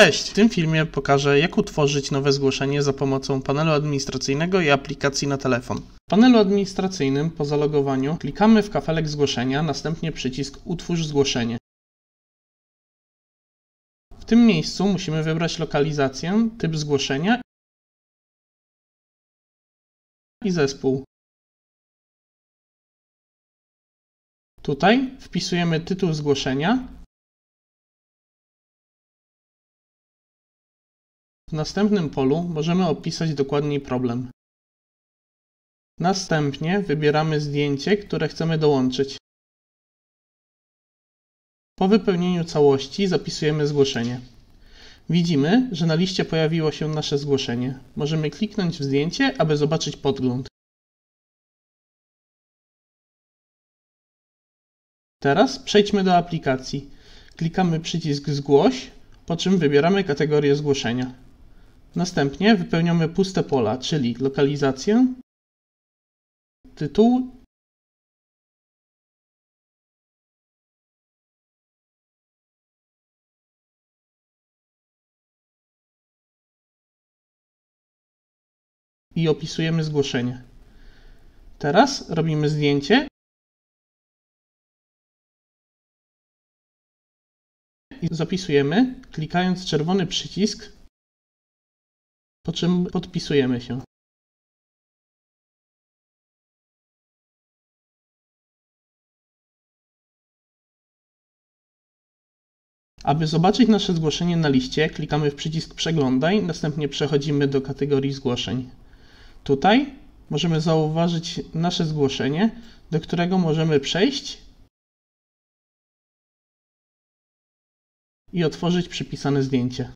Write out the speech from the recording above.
Cześć! W tym filmie pokażę, jak utworzyć nowe zgłoszenie za pomocą panelu administracyjnego i aplikacji na telefon. W panelu administracyjnym po zalogowaniu klikamy w kafelek zgłoszenia, następnie przycisk Utwórz zgłoszenie. W tym miejscu musimy wybrać lokalizację, typ zgłoszenia i zespół. Tutaj wpisujemy tytuł zgłoszenia. W następnym polu możemy opisać dokładniej problem. Następnie wybieramy zdjęcie, które chcemy dołączyć. Po wypełnieniu całości zapisujemy zgłoszenie. Widzimy, że na liście pojawiło się nasze zgłoszenie. Możemy kliknąć w zdjęcie, aby zobaczyć podgląd. Teraz przejdźmy do aplikacji. Klikamy przycisk Zgłoś, po czym wybieramy kategorię zgłoszenia. Następnie wypełniamy puste pola, czyli lokalizację, tytuł i opisujemy zgłoszenie. Teraz robimy zdjęcie i zapisujemy, klikając czerwony przycisk, po czym podpisujemy się. Aby zobaczyć nasze zgłoszenie na liście, klikamy w przycisk Przeglądaj, następnie przechodzimy do kategorii zgłoszeń. Tutaj możemy zauważyć nasze zgłoszenie, do którego możemy przejść i otworzyć przypisane zdjęcie.